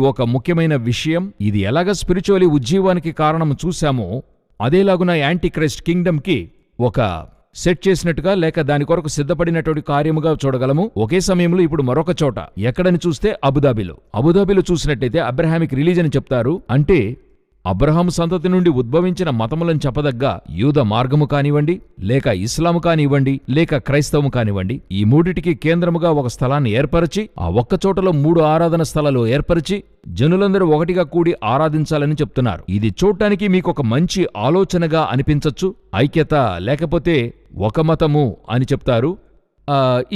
ఒక ముఖ్యమైన విషయం. ఇది ఎలాగ స్పిరిచువలీ ఉజ్జీవానికి కారణం చూశామో అదేలాగున యాంటీ క్రైస్ట్ కింగ్డమ్కి ఒక సెట్ చేసినట్టుగా లేక దాని కొరకు సిద్ధపడినటువంటి కార్యముగా చూడగలము. ఒకే సమయంలో ఇప్పుడు మరొక చోట ఎక్కడని చూస్తే అబుదాబిలో చూసినట్టయితే అబ్రహామిక్ రిలీజన్ చెప్తారు. అంటే అబ్రహాము సంతతి నుండి ఉద్భవించిన మతములను చెప్పదగ్గ యూద మార్గము కానివ్వండి, లేక ఇస్లాము కానివ్వండి, లేక క్రైస్తవము కానివ్వండి, ఈ మూడిటికి కేంద్రముగా ఒక స్థలాన్ని ఏర్పరిచి ఆ ఒక్కచోటలో 3 ఆరాధన స్థలాలు ఏర్పరిచి జనులందరూ ఒకటిగా కూడి ఆరాధించాలని చెప్తున్నారు. ఇది చూడటానికి మీకొక మంచి ఆలోచనగా అనిపించచ్చు. ఐక్యత లేకపోతే ఒక మతము అని చెప్తారు.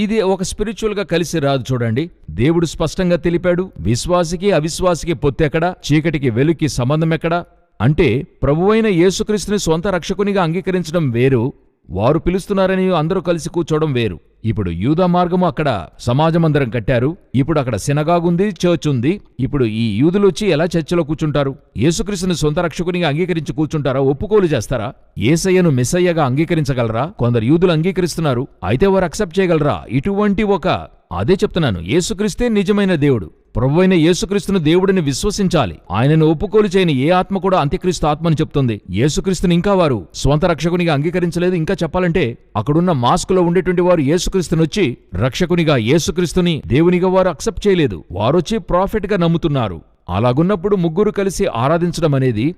ఇది ఒక స్పిరిచువల్ గా కలిసి రాదు. చూడండి, దేవుడు స్పష్టంగా తెలిపాడు, విశ్వాసికి అవిశ్వాసికి పొత్తెక్కడా, చీకటికి వెలుక్కి సంబంధమెక్కడా. అంటే ప్రభువైన యేసుక్రీస్తుని సొంత రక్షకునిగా అంగీకరించడం వేరు, వారు పిలుస్తున్నారని అందరూ కలిసి కూర్చోవడం వేరు. ఇప్పుడు యూదా మార్గము అక్కడ సమాజమందరం కట్టారు. ఇప్పుడు అక్కడ సినగాగుంది, చర్చ్ ఉంది. ఇప్పుడు ఈ యూదులు వచ్చి ఎలా చర్చిలో కూర్చుంటారు? యేసుక్రీస్తుని సొంత రక్షకునిగా అంగీకరించి కూర్చుంటారా? ఒప్పుకోలు చేస్తారా? యేసయ్యను మెస్సయ్యగా అంగీకరించగలరా? కొందరు యూదులు అంగీకరిస్తున్నారు, అయితే వారు అక్సెప్ట్ చేయగలరా? ఇటువంటి అదే చెప్తున్నాను, యేసుక్రీస్తే నిజమైన దేవుడు. ప్రభువైన యేసుక్రీస్తును దేవుడిని విశ్వసించాలి. ఆయనను ఒప్పుకోలు చేయని ఏ ఆత్మ కూడా అంత్యక్రీస్తు ఆత్మని చెప్తుంది. యేసుక్రీస్తుని ఇంకా వారు స్వంత రక్షకునిగా అంగీకరించలేదు. ఇంకా చెప్పాలంటే అక్కడున్న మాస్కులో ఉండేటువంటి వారు యేసుక్రీస్తునొచ్చి రక్షకునిగా, యేసుక్రీస్తుని దేవునిగా వారు అక్సెప్ట్ చేయలేదు. వారొచ్చి ప్రాఫెట్ గా నమ్ముతున్నారు. అలాగున్నప్పుడు ముగ్గురు కలిసి ఆరాధించడం అనేది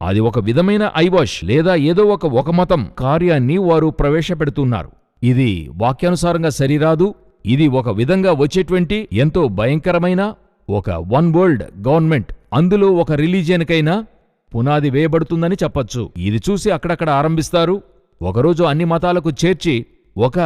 అది ఒక విధమైన ఐవాష్ లేదా ఏదో ఒక మతం కార్యాన్ని వారు ప్రవేశపెడుతున్నారు. ఇది వాక్యానుసారంగా సరిరాదు. ఇది ఒక విధంగా వచ్చేటువంటి ఎంతో భయంకరమైన ఒక వన్ వరల్డ్ గవర్నమెంట్, అందులో ఒక రిలీజియన్కైనా పునాది వేయబడుతుందని చెప్పచ్చు. ఇది చూసి అక్కడక్కడ ఆరంభిస్తారు. ఒకరోజు అన్ని మతాలకు చేర్చి ఒక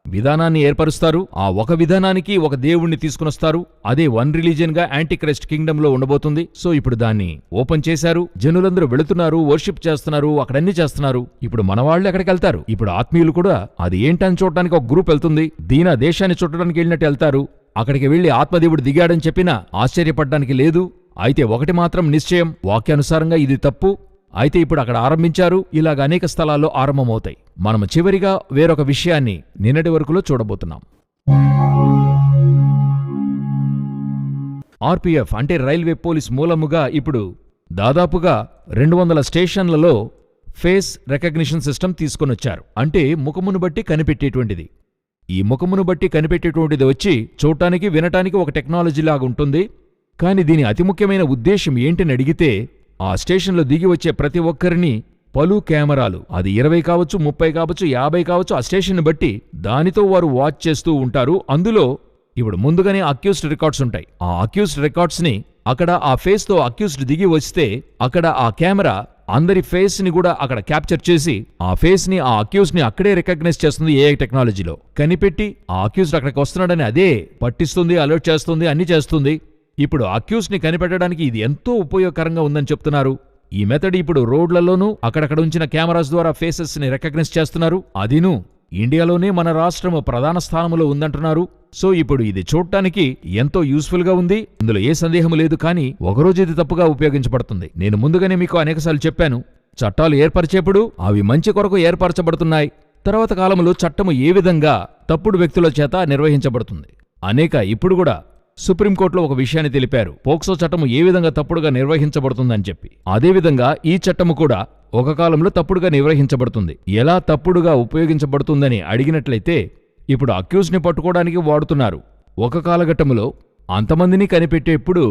విధానాన్ని ఏర్పరుస్తారు. ఆ ఒక విధానానికి ఒక దేవుణ్ణి తీసుకునొస్తారు. అదే వన్ రిలీజియన్ గా యాంటీక్రైస్ట్ కింగ్డమ్ లో ఉండబోతుంది. సో ఇప్పుడు దాన్ని ఓపెన్ చేశారు. జనులందరూ వెళుతున్నారు, వర్షిప్ చేస్తున్నారు, అక్కడన్నీ చేస్తున్నారు. ఇప్పుడు మనవాళ్లు ఎక్కడికి వెళ్తారు? ఇప్పుడు ఆత్మీయులు కూడా అది ఏంటని చూడటానికి ఒక గ్రూప్ వెళ్తుంది. దీనా దేశాన్ని చుట్టడానికి వెళ్ళినట్టు వెళ్తారు. అక్కడికి వెళ్లి ఆత్మదేవుడు దిగాడని చెప్పినా ఆశ్చర్యపడ్డానికి లేదు. అయితే ఒకటి మాత్రం నిశ్చయం, వాక్యానుసారంగా ఇది తప్పు. అయితే ఇప్పుడు అక్కడ ఆరంభించారు. ఇలాగ అనేక స్థలాల్లో ఆరంభమవుతాయి. మనము చివరిగా వేరొక విషయాన్ని నిన్నటి వరకులో చూడబోతున్నాం. ఆర్పిఎఫ్ అంటే రైల్వే పోలీస్ మూలముగా ఇప్పుడు దాదాపుగా 200 స్టేషన్లలో ఫేస్ రికగ్నిషన్ సిస్టమ్ తీసుకొనొచ్చారు. అంటే ముఖమును బట్టి కనిపెట్టేటువంటిది. ఈ ముఖమును బట్టి కనిపెట్టేటువంటిది వచ్చి చూడటానికి వినటానికి ఒక టెక్నాలజీ లాగా ఉంటుంది. కాని దీని అతి ముఖ్యమైన ఉద్దేశం ఏంటని అడిగితే, ఆ స్టేషన్లో దిగి వచ్చే ప్రతి ఒక్కరిని పలు కెమెరాలు, అది 20 కావచ్చు, 30 కావచ్చు, 50 కావచ్చు, ఆ స్టేషన్ బట్టి దానితో వారు వాచ్ చేస్తూ ఉంటారు. అందులో ఇప్పుడు ముందుగానే అక్యూజ్డ్ రికార్డ్స్ ఉంటాయి. ఆ అక్యూజ్డ్ రికార్డ్స్ ని అక్కడ ఆ ఫేస్ తో అక్యూజ్డ్ దిగి వస్తే అక్కడ ఆ కెమెరా అందరి ఫేస్ ని కూడా అక్కడ క్యాప్చర్ చేసి ఆ ఫేస్ ని, ఆ అక్యూజ్డ్ ని అక్కడే రికగ్నైజ్ చేస్తుంది. ఏఐ టెక్నాలజీలో కనిపెట్టి ఆ అక్యూజ్డ్ అక్కడికి వస్తున్నాడని అదే పట్టిస్తుంది, అలర్ట్ చేస్తుంది, అన్ని చేస్తుంది. ఇప్పుడు అక్యూజ్డ్ ని కనిపెట్టడానికి ఇది ఎంతో ఉపయోగకరంగా ఉందని చెప్తున్నారు. ఈ మెథడ్ ఇప్పుడు రోడ్లలోనూ అక్కడక్కడ ఉంచిన కెమెరాస్ ద్వారా ఫేసెస్ ని రికగ్నైజ్ చేస్తున్నారు. అదిను ఇండియాలోనే మన రాష్ట్రము ప్రధాన స్థానంలో ఉందంటున్నారు. సో ఇప్పుడు ఇది చూడటానికి ఎంతో యూస్ఫుల్ గా ఉంది, ఇందులో ఏ సందేహం లేదు. కానీ ఒకరోజు ఇది తప్పుగా ఉపయోగించబడుతుంది. నేను ముందుగానే మీకు అనేకసార్లు చెప్పాను, చట్టాలు ఏర్పరిచేప్పుడు అవి మంచి కొరకు ఏర్పరచబడుతున్నాయి. తర్వాత కాలంలో చట్టము ఏ విధంగా తప్పుడు వ్యక్తుల చేత నిర్వహించబడుతుంది. ఇప్పుడు కూడా సుప్రీంకోర్టులో ఒక విషయాన్ని తెలిపారు, పోక్సో చట్టము ఏ విధంగా తప్పుడుగా నిర్వహించబడుతుందని చెప్పి. అదేవిధంగా ఈ చట్టము కూడా ఒక కాలంలో తప్పుడుగా నిర్వహించబడుతుంది. ఎలా తప్పుడుగా ఉపయోగించబడుతుందని అడిగినట్లయితే, ఇప్పుడు అక్యూజ్డ్ ని పట్టుకోవడానికి వాడుతున్నారు. ఒక కాలఘట్టములో అంతమందిని కనిపెట్టేప్పుడు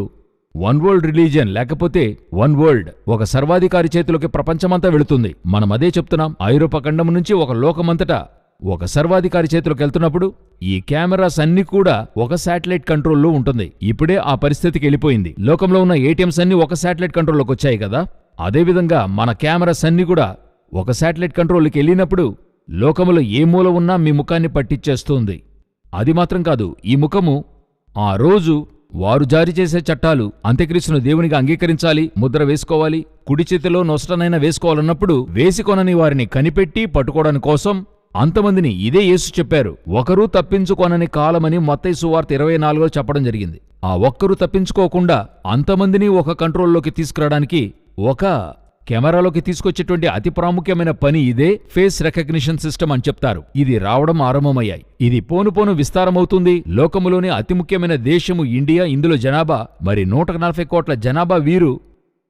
వన్ వరల్డ్ రిలీజియన్ లేకపోతే వన్ వరల్డ్ ఒక సర్వాధికారి చేతిలోకి ప్రపంచమంతా వెళుతుంది. మనం అదే చెప్తున్నాం. ఐరోపా ఖండం నుంచి ఒక లోకమంతటా ఒక సర్వాధికారి చేతిలోకి వెళ్తున్నప్పుడు ఈ కెమెరాస్ అన్ని కూడా ఒక శాటిలైట్ కంట్రోల్లో ఉంటుంది. ఇప్పుడే ఆ పరిస్థితికి వెళ్ళిపోయింది. లోకంలో ఉన్న ఏటీఎంస్ అన్ని ఒక శాటిలైట్ కంట్రోల్లోకి వచ్చాయి కదా. అదేవిధంగా మన కెమెరాస్ అన్ని కూడా ఒక శాటిలైట్ కంట్రోల్కి వెళ్ళినప్పుడు లోకములో ఏ మూల ఉన్నా మీ ముఖాన్ని పట్టించేస్తుంది. అది మాత్రం కాదు, ఈ ముఖము ఆ రోజు వారు జారీ చేసే చట్టాలు అంత్యక్రీస్తును దేవునిగా అంగీకరించాలి, ముద్ర వేసుకోవాలి, కుడి చేతిలో నొసటనైనా వేసుకోవాలన్నప్పుడు వేసికొనని వారిని కనిపెట్టి పట్టుకోవడానికి కోసం అంతమందిని ఇదే యేసు చెప్పారు. ఒకరూ తప్పించుకోనని కాలమని మత్తయి సువార్త 24లో చెప్పడం జరిగింది. ఆ ఒక్కరూ తప్పించుకోకుండా అంతమందిని ఒక కంట్రోల్లోకి తీసుకురావడానికి ఒక కెమెరాలోకి తీసుకొచ్చేటువంటి అతి ప్రాముఖ్యమైన పని ఇదే ఫేస్ రికగ్నిషన్ సిస్టమ్ అని చెప్తారు. ఇది రావడం ఆరంభమయ్యాయి. ఇది పోను పోను విస్తారమవుతుంది. లోకములోని అతి ముఖ్యమైన దేశము ఇండియా. ఇందులో జనాభా మరి 140 కోట్ల జనాభా వీరు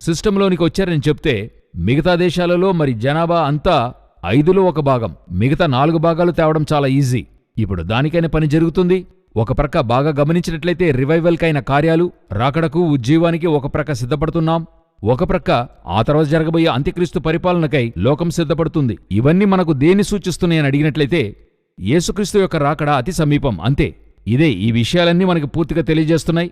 సిస్టంలోనికి వచ్చారని చెప్తే, మిగతా దేశాలలో మరి జనాభా అంతా 5లో 1 భాగం, మిగతా 4 భాగాలు తేవడం చాలా ఈజీ. ఇప్పుడు దానికైనా పని జరుగుతుంది. ఒక ప్రక్క బాగా గమనించినట్లయితే రివైవల్కైన కార్యాలు, రాకడకు, ఉజ్జీవానికి ఒక ప్రక్క సిద్ధపడుతున్నాం. ఒక ప్రక్క ఆ తర్వాత జరగబోయే అంత్యక్రీస్తు పరిపాలనకై లోకం సిద్ధపడుతుంది. ఇవన్నీ మనకు దేన్ని సూచిస్తున్నాయని అడిగినట్లయితే యేసుక్రీస్తు యొక్క రాకడ అతి సమీపం, అంతే. ఇదే ఈ విషయాలన్నీ మనకు పూర్తిగా తెలియజేస్తున్నాయి.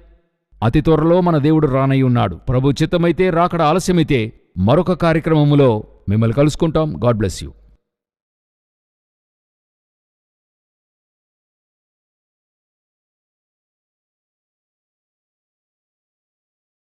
అతి త్వరలో మన దేవుడు రానై ఉన్నాడు. ప్రభు చిత్తమైతే, రాకడ ఆలస్యమైతే మరొక కార్యక్రమములో మిమ్మల్ని కలుసుకుంటాం. God bless you.